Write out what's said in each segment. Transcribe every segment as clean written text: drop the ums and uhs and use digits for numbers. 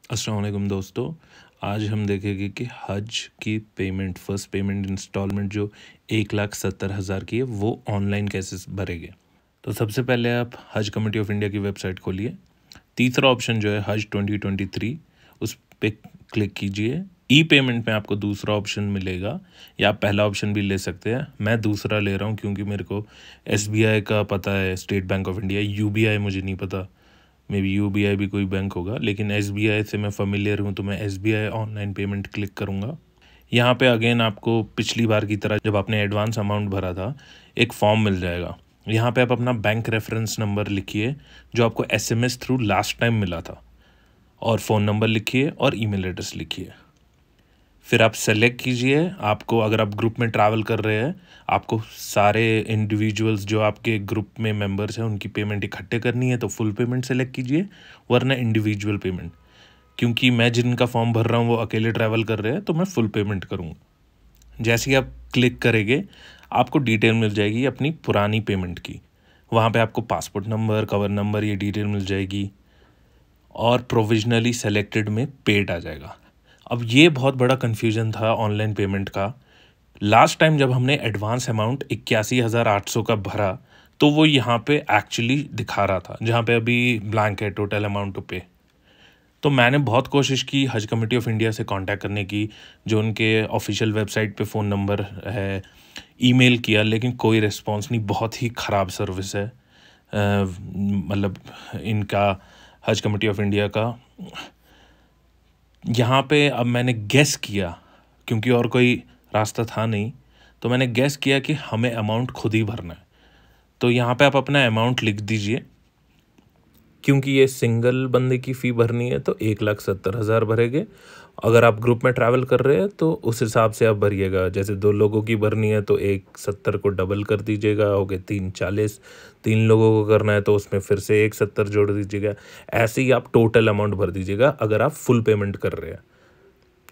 अस्सलाम वालेकुम दोस्तों। आज हम देखेंगे कि हज की पेमेंट फर्स्ट पेमेंट इंस्टॉलमेंट जो 1,70,000 की है वो ऑनलाइन कैसे भरेंगे। तो सबसे पहले आप हज कमेटी ऑफ इंडिया की वेबसाइट खोलिए। तीसरा ऑप्शन जो है हज 2023 उस पर क्लिक कीजिए। ई पेमेंट में आपको दूसरा ऑप्शन मिलेगा या आप पहला ऑप्शन भी ले सकते हैं। मैं दूसरा ले रहा हूँ क्योंकि मेरे को SBI का पता है, state bank of India. UBI मुझे नहीं पता, मे बी UBI भी कोई बैंक होगा, लेकिन SBI से मैं familiar हूँ तो मैं SBI ऑनलाइन पेमेंट क्लिक करूँगा। यहाँ पे अगेन आपको पिछली बार की तरह जब आपने एडवांस अमाउंट भरा था एक फॉर्म मिल जाएगा। यहाँ पे आप अपना बैंक रेफरेंस नंबर लिखिए जो आपको SMS थ्रू लास्ट टाइम मिला था, और फ़ोन नंबर लिखिए और ईमेल एड्रेस लिखिए। फिर आप सेलेक्ट कीजिए, आपको अगर आप ग्रुप में ट्रैवल कर रहे हैं आपको सारे इंडिविजुअल्स जो आपके ग्रुप में मेंबर्स हैं उनकी पेमेंट इकट्ठे करनी है तो फुल पेमेंट सेलेक्ट कीजिए, वरना इंडिविजुअल पेमेंट। क्योंकि मैं जिनका फॉर्म भर रहा हूँ वो अकेले ट्रैवल कर रहे हैं तो मैं फुल पेमेंट करूँगा। जैसे ही आप क्लिक करेंगे आपको डिटेल मिल जाएगी अपनी पुरानी पेमेंट की। वहाँ पे आपको पासपोर्ट नंबर, कवर नंबर, ये डिटेल मिल जाएगी और प्रोविजनली सेलेक्टेड में पेड आ जाएगा। अब ये बहुत बड़ा कन्फ्यूजन था ऑनलाइन पेमेंट का। लास्ट टाइम जब हमने एडवांस अमाउंट 81,800 का भरा तो वो यहाँ पे एक्चुअली दिखा रहा था, जहाँ पे अभी ब्लैंक है टोटल अमाउंट टू पे। तो मैंने बहुत कोशिश की हज कमेटी ऑफ इंडिया से कांटेक्ट करने की, जो उनके ऑफिशियल वेबसाइट पे फ़ोन नंबर है, ईमेल किया, लेकिन कोई रिस्पांस नहीं। बहुत ही ख़राब सर्विस है मतलब इनका हज कमेटी ऑफ इंडिया का। यहाँ पे अब मैंने गेस किया, क्योंकि और कोई रास्ता था नहीं, तो मैंने गेस किया कि हमें अमाउंट खुद ही भरना है। तो यहाँ पे आप अपना अमाउंट लिख दीजिए। क्योंकि ये सिंगल बंदे की फ़ी भरनी है तो 1,70,000 भरेंगे। अगर आप ग्रुप में ट्रैवल कर रहे हैं तो उस हिसाब से आप भरिएगा। जैसे 2 लोगों की भरनी है तो 1,70 को डबल कर दीजिएगा, हो गए 3,40। 3 लोगों को करना है तो उसमें फिर से 1,70 जोड़ दीजिएगा। ऐसे ही आप टोटल अमाउंट भर दीजिएगा अगर आप फुल पेमेंट कर रहे हैं।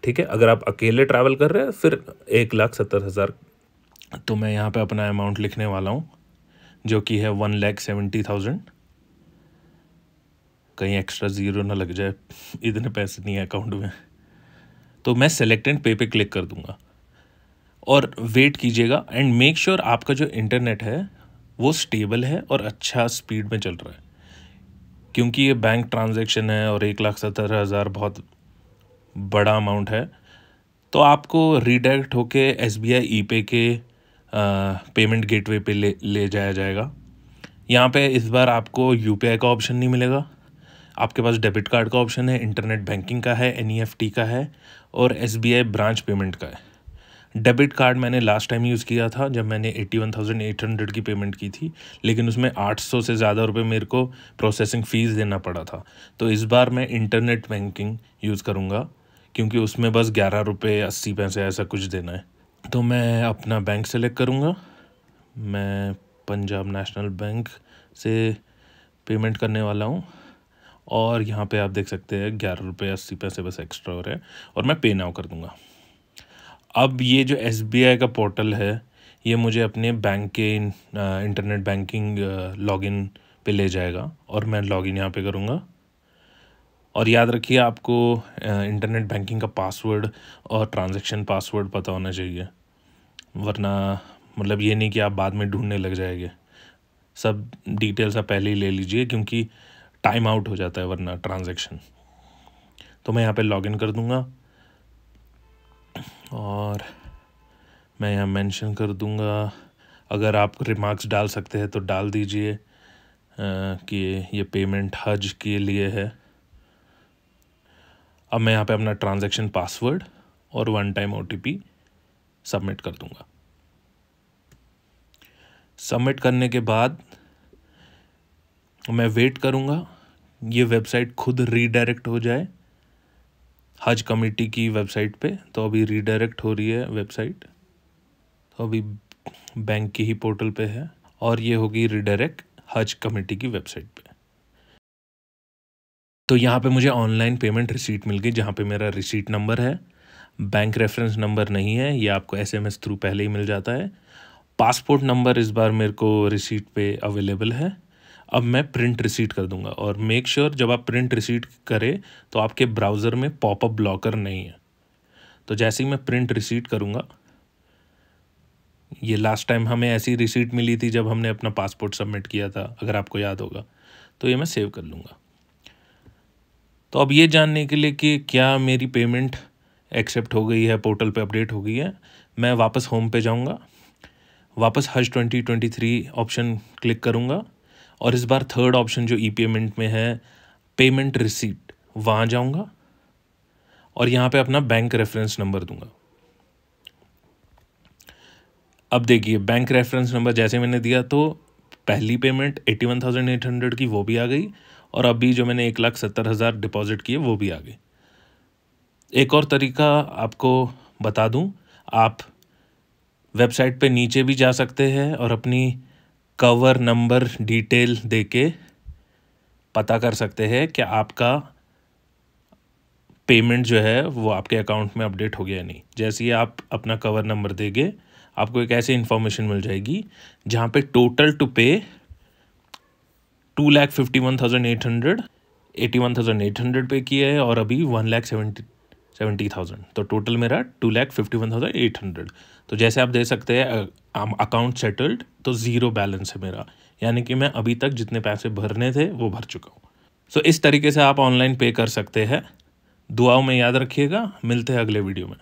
ठीक है, अगर आप अकेले ट्रैवल कर रहे हैं फिर 1,70,000। तो मैं यहाँ पे अपना अमाउंट लिखने वाला हूँ जो कि है 1,70,000। कहीं एक्स्ट्रा ज़ीरो ना लग जाए, इतने पैसे नहीं है अकाउंट में। तो मैं सेलेक्ट एंड पे पे क्लिक कर दूंगा और वेट कीजिएगा एंड मेक श्योर आपका जो इंटरनेट है वो स्टेबल है और अच्छा स्पीड में चल रहा है। क्योंकि ये बैंक ट्रांजैक्शन है और 1,70,000 बहुत बड़ा अमाउंट है, तो आपको रीडायरेक्ट होके SBI ई-पे के पेमेंट गेटवे पे ले जाया जाएगा। यहाँ पे इस बार आपको UPI का ऑप्शन नहीं मिलेगा। आपके पास डेबिट कार्ड का ऑप्शन है, इंटरनेट बैंकिंग का है, NEFT का है और SBI ब्रांच पेमेंट का है। डेबिट कार्ड मैंने लास्ट टाइम यूज़ किया था जब मैंने 81,800 की पेमेंट की थी, लेकिन उसमें 800 से ज़्यादा रुपए मेरे को प्रोसेसिंग फ़ीस देना पड़ा था। तो इस बार मैं इंटरनेट बैंकिंग यूज़ करूँगा क्योंकि उसमें बस 11 रुपये 80 पैसे ऐसा कुछ देना है। तो मैं अपना बैंक सेलेक्ट करूँगा। मैं पंजाब नेशनल बैंक से पेमेंट करने वाला हूँ और यहाँ पे आप देख सकते हैं 11 रुपये 80 पैसे बस एक्स्ट्रा हो रहे हैं और मैं पे नाउ कर दूँगा। अब ये जो SBI का पोर्टल है ये मुझे अपने बैंक के इंटरनेट बैंकिंग लॉगिन पे ले जाएगा और मैं लॉगिन यहाँ पे करूँगा। और याद रखिए आपको इंटरनेट बैंकिंग का पासवर्ड और ट्रांजैक्शन पासवर्ड पता होना चाहिए, वरना मतलब ये नहीं कि आप बाद में ढूंढने लग जाएंगे। सब डिटेल्स आप पहले ही ले लीजिए क्योंकि टाइम आउट हो जाता है वरना ट्रांजैक्शन। तो मैं यहाँ पे लॉगिन कर दूँगा और मैं यहाँ मेंशन कर दूँगा। अगर आप रिमार्क्स डाल सकते हैं तो डाल दीजिए कि ये पेमेंट हज के लिए है। अब मैं यहाँ पे अपना ट्रांजैक्शन पासवर्ड और 1 टाइम OTP सबमिट कर दूँगा। सबमिट करने के बाद मैं वेट करूँगा ये वेबसाइट खुद रीडायरेक्ट हो जाए हज कमेटी की वेबसाइट पे। तो अभी रीडायरेक्ट हो रही है वेबसाइट, तो अभी बैंक की ही पोर्टल पे है और ये होगी रीडायरेक्ट हज कमेटी की वेबसाइट पे। तो यहाँ पे मुझे ऑनलाइन पेमेंट रिसीट मिल गई जहाँ पे मेरा रिसीट नंबर है। बैंक रेफरेंस नंबर नहीं है, ये आपको SMS थ्रू पहले ही मिल जाता है। पासपोर्ट नंबर इस बार मेरे को रिसीट पे अवेलेबल है। अब मैं प्रिंट रिसीट कर दूंगा। और मेक श्योर जब आप प्रिंट रिसीट करें तो आपके ब्राउज़र में पॉपअप ब्लॉकर नहीं है। तो जैसे ही मैं प्रिंट रिसीट करूंगा, ये लास्ट टाइम हमें ऐसी रिसीट मिली थी जब हमने अपना पासपोर्ट सबमिट किया था, अगर आपको याद होगा। तो ये मैं सेव कर लूँगा। तो अब ये जानने के लिए कि क्या मेरी पेमेंट एक्सेप्ट हो गई है, पोर्टल पे अपडेट हो गई है, मैं वापस होम पे जाऊंगा, वापस हज 2023 ऑप्शन क्लिक करूंगा और इस बार थर्ड ऑप्शन जो ई पेमेंट में है, पेमेंट रिसीट, वहाँ जाऊंगा और यहाँ पे अपना बैंक रेफरेंस नंबर दूंगा। अब देखिए बैंक रेफरेंस नंबर जैसे मैंने दिया तो पहली पेमेंट 81,800 की वो भी आ गई और अभी जो मैंने 1,70,000 डिपॉजिट किए वो भी आ गई। एक और तरीका आपको बता दूं, आप वेबसाइट पे नीचे भी जा सकते हैं और अपनी कवर नंबर डिटेल देके पता कर सकते हैं कि आपका पेमेंट जो है वो आपके अकाउंट में अपडेट हो गया या नहीं। जैसे ही आप अपना कवर नंबर देंगे, आपको एक ऐसी इन्फॉर्मेशन मिल जाएगी जहाँ पे टोटल टू पे 2,51,800, 81,800 पे किया है और अभी 1,70,000, तो टोटल मेरा 2,51,800। तो जैसे आप दे सकते हैं अकाउंट सेटल्ड, तो ज़ीरो बैलेंस है मेरा, यानी कि मैं अभी तक जितने पैसे भरने थे वो भर चुका हूँ। सो इस तरीके से आप ऑनलाइन पे कर सकते हैं। दुआओं में याद रखिएगा, मिलते हैं अगले वीडियो में।